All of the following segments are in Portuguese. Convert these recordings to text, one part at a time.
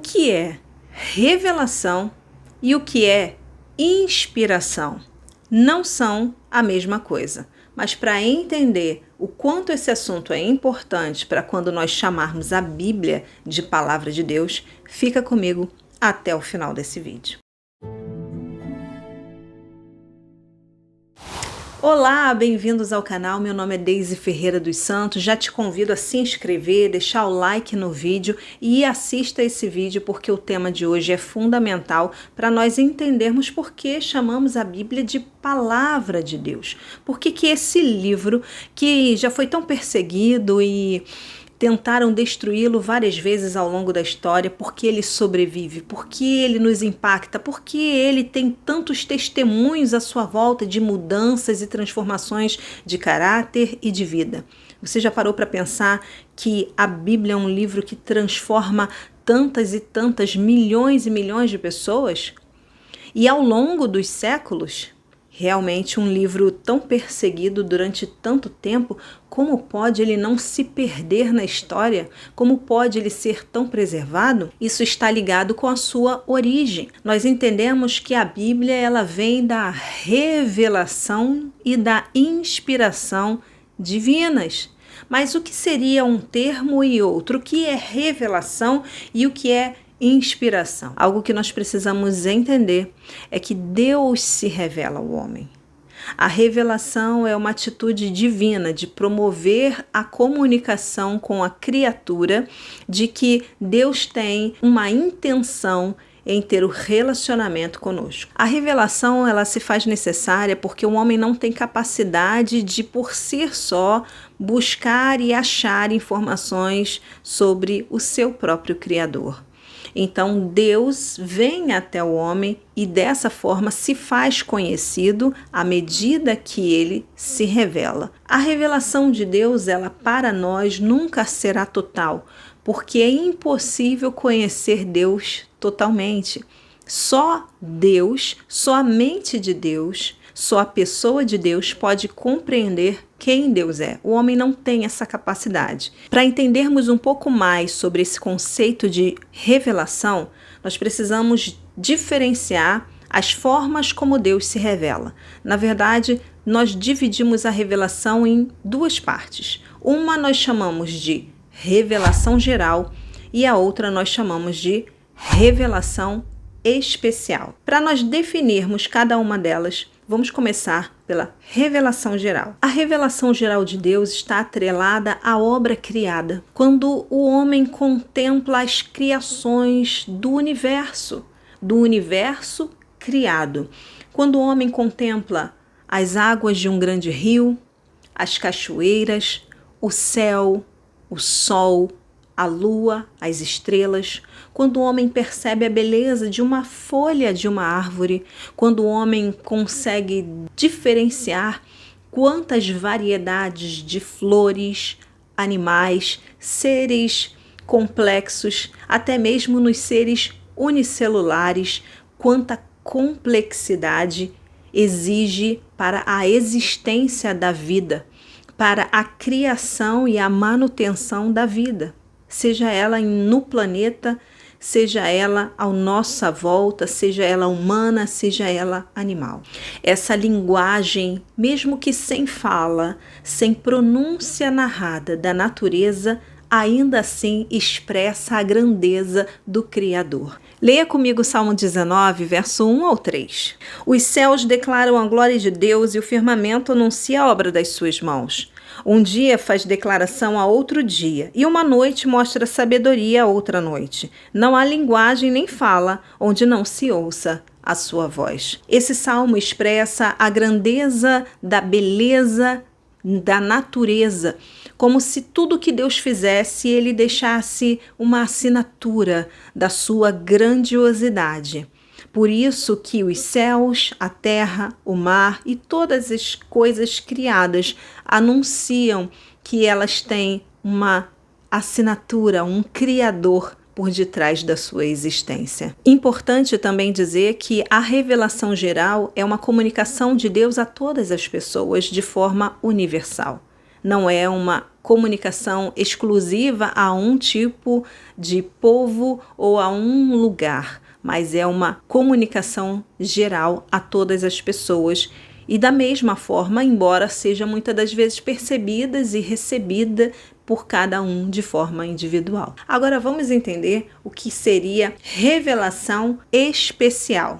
que é revelação e o que é inspiração? Não são a mesma coisa, mas para entender o quanto esse assunto é importante para quando nós chamarmos a Bíblia de Palavra de Deus, fica comigo até o final desse vídeo. Olá, bem-vindos ao canal, meu nome é Deise Ferreira dos Santos, já te convido a se inscrever, deixar o like no vídeo e assista esse vídeo porque o tema de hoje é fundamental para nós entendermos por que chamamos a Bíblia de Palavra de Deus. Por que esse livro que já foi tão perseguido e tentaram destruí-lo várias vezes ao longo da história, porque ele sobrevive, porque ele nos impacta, porque ele tem tantos testemunhos à sua volta de mudanças e transformações de caráter e de vida. Você já parou para pensar que a Bíblia é um livro que transforma tantas e tantas milhões e milhões de pessoas? E ao longo dos séculos, realmente um livro tão perseguido durante tanto tempo, como pode ele não se perder na história? Como pode ele ser tão preservado? Isso está ligado com a sua origem. Nós entendemos que a Bíblia ela vem da revelação e da inspiração divinas. Mas o que seria um termo e outro? O que é revelação e o que é inspiração? Algo que nós precisamos entender é que Deus se revela ao homem. A revelação é uma atitude divina de promover a comunicação com a criatura, de que Deus tem uma intenção em ter o relacionamento conosco. A revelação ela se faz necessária porque o homem não tem capacidade de, por si só, buscar e achar informações sobre o seu próprio Criador. Então Deus vem até o homem e dessa forma se faz conhecido à medida que ele se revela. A revelação de Deus, ela para nós nunca será total, porque é impossível conhecer Deus totalmente. Só Deus, só a mente de Deus, só a pessoa de Deus pode compreender quem Deus é. O homem não tem essa capacidade. Para entendermos um pouco mais sobre esse conceito de revelação, nós precisamos diferenciar as formas como Deus se revela. Na verdade, nós dividimos a revelação em duas partes. Uma nós chamamos de revelação geral e a outra nós chamamos de revelação especial. Para nós definirmos cada uma delas, vamos começar pela revelação geral. A revelação geral de Deus está atrelada à obra criada. Quando o homem contempla as criações do universo criado. Quando o homem contempla as águas de um grande rio, as cachoeiras, o céu, o sol, a lua, as estrelas, quando o homem percebe a beleza de uma folha de uma árvore, quando o homem consegue diferenciar quantas variedades de flores, animais, seres complexos, até mesmo nos seres unicelulares, quanta complexidade exige para a existência da vida, para a criação e a manutenção da vida. Seja ela no planeta, seja ela à nossa volta, seja ela humana, seja ela animal. Essa linguagem, mesmo que sem fala, sem pronúncia narrada da natureza, ainda assim expressa a grandeza do Criador. Leia comigo o Salmo 19, verso 1 ao 3. Os céus declaram a glória de Deus e o firmamento anuncia a obra das suas mãos. Um dia faz declaração a outro dia, e uma noite mostra sabedoria a outra noite. Não há linguagem nem fala onde não se ouça a sua voz. Esse salmo expressa a grandeza da beleza da natureza, como se tudo que Deus fizesse, ele deixasse uma assinatura da sua grandiosidade. Por isso que os céus, a terra, o mar e todas as coisas criadas anunciam que elas têm uma assinatura, um Criador por detrás da sua existência. Importante também dizer que a revelação geral é uma comunicação de Deus a todas as pessoas de forma universal. não é uma comunicação exclusiva a um tipo de povo ou a um lugar, mas é uma comunicação geral a todas as pessoas. E da mesma forma, embora seja muitas das vezes percebida e recebida por cada um de forma individual. Agora vamos entender o que seria revelação especial.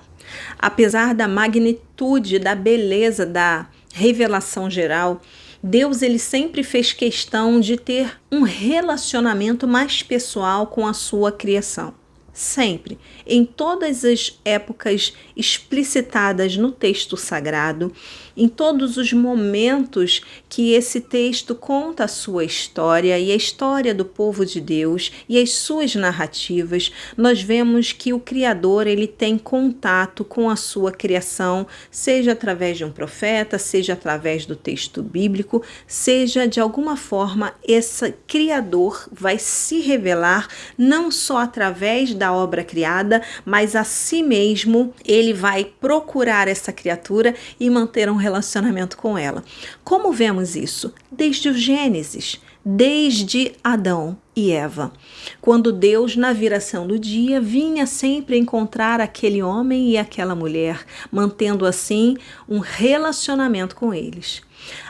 Apesar da magnitude, da beleza da revelação geral, Deus ele sempre fez questão de ter um relacionamento mais pessoal com a sua criação. Sempre, em todas as épocas explicitadas no texto sagrado, em todos os momentos que esse texto conta a sua história e a história do povo de Deus e as suas narrativas, nós vemos que o Criador ele tem contato com a sua criação, seja através de um profeta, seja através do texto bíblico, seja de alguma forma esse Criador vai se revelar não só através da obra criada, mas a si mesmo ele vai procurar essa criatura e manter um relacionamento com ela. Como vemos isso? Desde o Gênesis, desde Adão e Eva, quando Deus, na viração do dia, vinha sempre encontrar aquele homem e aquela mulher, mantendo assim um relacionamento com eles.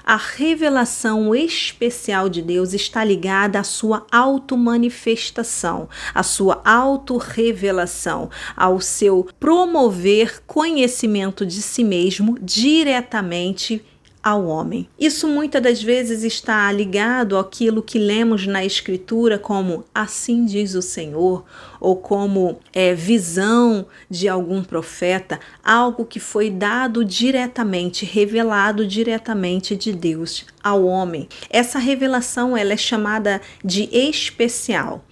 A revelação especial de Deus está ligada à sua automanifestação, à sua autorrevelação, ao seu promover conhecimento de si mesmo diretamente ao homem. Isso muitas das vezes está ligado àquilo que lemos na Escritura como assim diz o Senhor, ou como visão de algum profeta, algo que foi dado diretamente, revelado diretamente de Deus ao homem. Essa revelação ela é chamada de especial.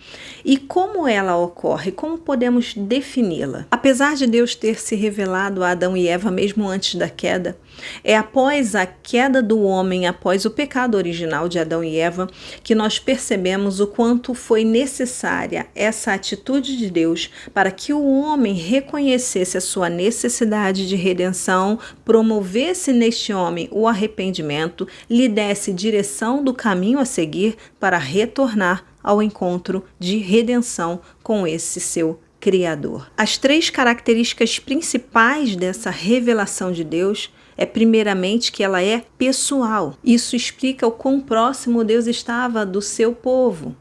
E como ela ocorre? Como podemos defini-la? Apesar de Deus ter se revelado a Adão e Eva mesmo antes da queda, é após a queda do homem, após o pecado original de Adão e Eva, que nós percebemos o quanto foi necessária essa atitude de Deus para que o homem reconhecesse a sua necessidade de redenção, promovesse neste homem o arrependimento, lhe desse direção do caminho a seguir para retornar ao encontro de redenção com esse seu Criador. As três características principais dessa revelação de Deus é primeiramente que ela é pessoal. Isso explica o quão próximo Deus estava do seu povo.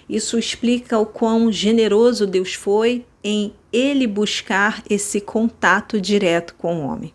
Isso explica o quão generoso Deus foi em ele buscar esse contato direto com o homem.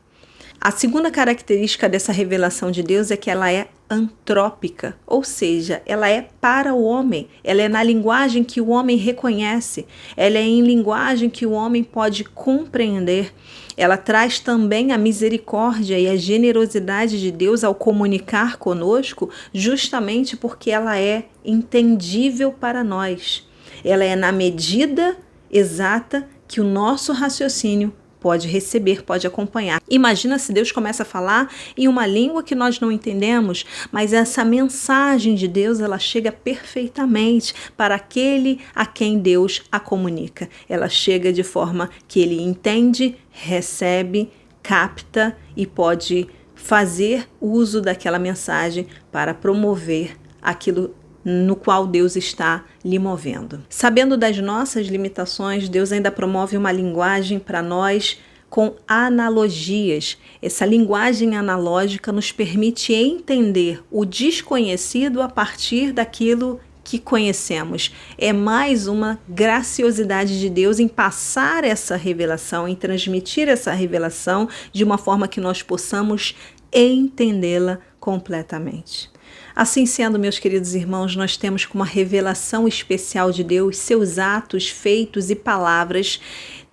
A segunda característica dessa revelação de Deus é que ela é antrópica, ou seja, ela é para o homem, ela é na linguagem que o homem reconhece, ela é em linguagem que o homem pode compreender. Ela traz também a misericórdia e a generosidade de Deus ao comunicar conosco, justamente porque ela é entendível para nós. Ela é na medida exata que o nosso raciocínio pode receber, pode acompanhar. Imagina se Deus começa a falar em uma língua que nós não entendemos, mas essa mensagem de Deus, ela chega perfeitamente para aquele a quem Deus a comunica. Ela chega de forma que ele entende, recebe, capta e pode fazer uso daquela mensagem para promover aquilo no qual Deus está lhe movendo. Sabendo das nossas limitações, Deus ainda promove uma linguagem para nós com analogias. Essa linguagem analógica nos permite entender o desconhecido a partir daquilo que conhecemos. É mais uma graciosidade de Deus em passar essa revelação, em transmitir essa revelação de uma forma que nós possamos entendê-la completamente. Assim sendo, meus queridos irmãos, nós temos como uma revelação especial de Deus seus atos, feitos e palavras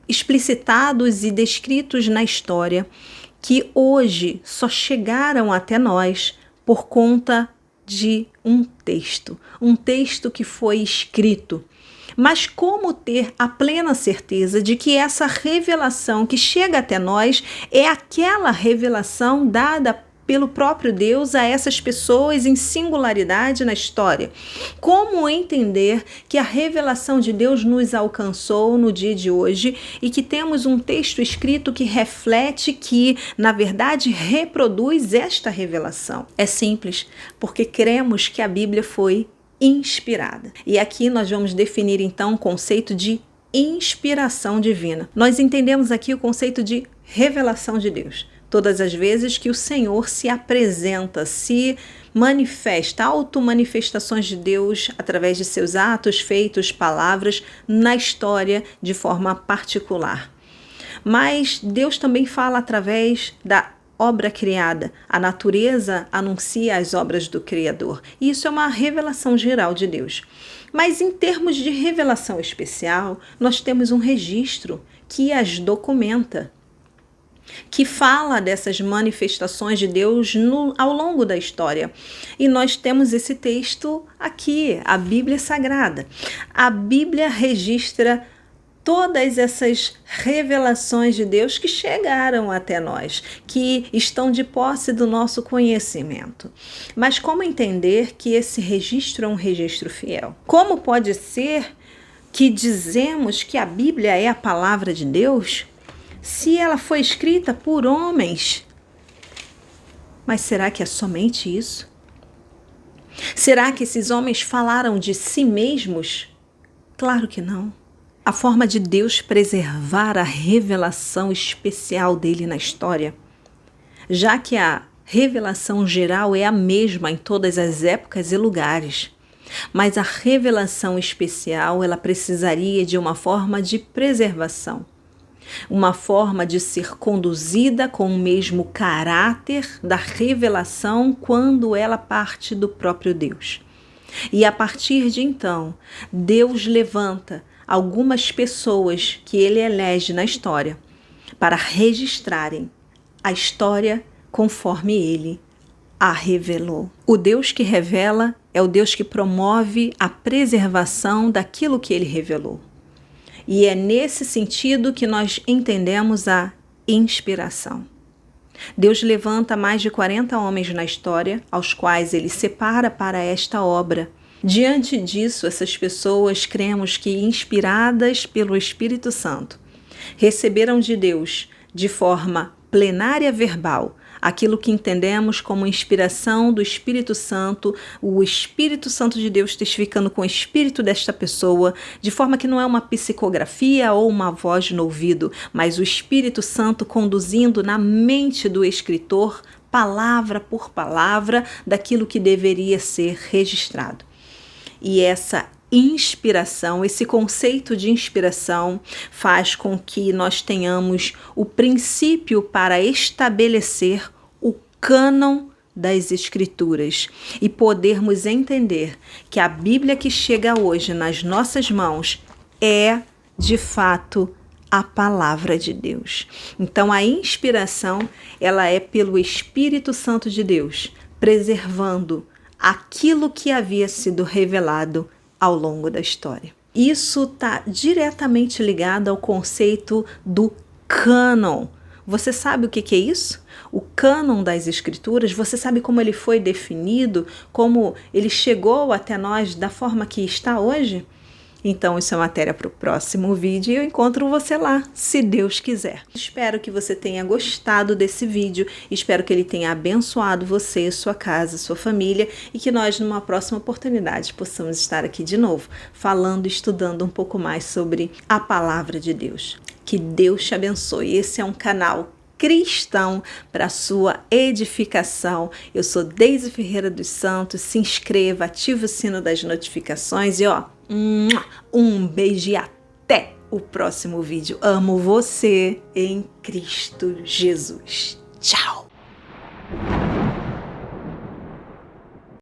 explicitados e descritos na história que hoje só chegaram até nós por conta de um texto que foi escrito. Mas como ter a plena certeza de que essa revelação que chega até nós é aquela revelação dada pelo próprio Deus a essas pessoas em singularidade na história. Como entender que a revelação de Deus nos alcançou no dia de hoje e que temos um texto escrito que reflete, que, na verdade, reproduz esta revelação? É simples, porque cremos que a Bíblia foi inspirada. E aqui nós vamos definir então o conceito de inspiração divina. Nós entendemos aqui o conceito de revelação de Deus. Todas as vezes que o Senhor se apresenta, se manifesta, automanifestações de Deus através de seus atos, feitos, palavras, na história de forma particular. Mas Deus também fala através da obra criada. A natureza anuncia as obras do Criador. E isso é uma revelação geral de Deus. Mas em termos de revelação especial, nós temos um registro que as documenta, que fala dessas manifestações de Deus ao longo da história. E nós temos esse texto aqui, a Bíblia Sagrada. A Bíblia registra todas essas revelações de Deus que chegaram até nós, que estão de posse do nosso conhecimento. Mas como entender que esse registro é um registro fiel? Como pode ser que dizemos que a Bíblia é a palavra de Deus se ela foi escrita por homens? Mas será que é somente isso? Será que esses homens falaram de si mesmos? Claro que não. A forma de Deus preservar a revelação especial dele na história, já que a revelação geral é a mesma em todas as épocas e lugares, mas a revelação especial ela precisaria de uma forma de preservação. Uma forma de ser conduzida com o mesmo caráter da revelação quando ela parte do próprio Deus. E a partir de então, Deus levanta algumas pessoas que ele elege na história para registrarem a história conforme ele a revelou. O Deus que revela é o Deus que promove a preservação daquilo que ele revelou. E é nesse sentido que nós entendemos a inspiração. Deus levanta mais de 40 homens na história, aos quais ele separa para esta obra. Diante disso, essas pessoas cremos que, inspiradas pelo Espírito Santo, receberam de Deus, de forma plenária verbal, aquilo que entendemos como inspiração do Espírito Santo, o Espírito Santo de Deus testificando com o espírito desta pessoa, de forma que não é uma psicografia ou uma voz no ouvido, mas o Espírito Santo conduzindo na mente do escritor, palavra por palavra, daquilo que deveria ser registrado. E essa inspiração, esse conceito de inspiração faz com que nós tenhamos o princípio para estabelecer o cânon das Escrituras e podermos entender que a Bíblia que chega hoje nas nossas mãos é, de fato, a palavra de Deus. Então, a inspiração, ela é pelo Espírito Santo de Deus, preservando aquilo que havia sido revelado ao longo da história. Isso está diretamente ligado ao conceito do cânon. Você sabe o que é isso? O cânon das Escrituras, você sabe como ele foi definido, como ele chegou até nós da forma que está hoje? Então, isso é matéria para o próximo vídeo e eu encontro você lá, se Deus quiser. Espero que você tenha gostado desse vídeo, espero que ele tenha abençoado você, sua casa, sua família e que nós, numa próxima oportunidade, possamos estar aqui de novo, falando e estudando um pouco mais sobre a palavra de Deus. Que Deus te abençoe. Esse é um canal cristão para sua edificação. Eu sou Deise Ferreira dos Santos. Se inscreva, ative o sino das notificações e um beijo e até o próximo vídeo. Amo você em Cristo Jesus. Tchau!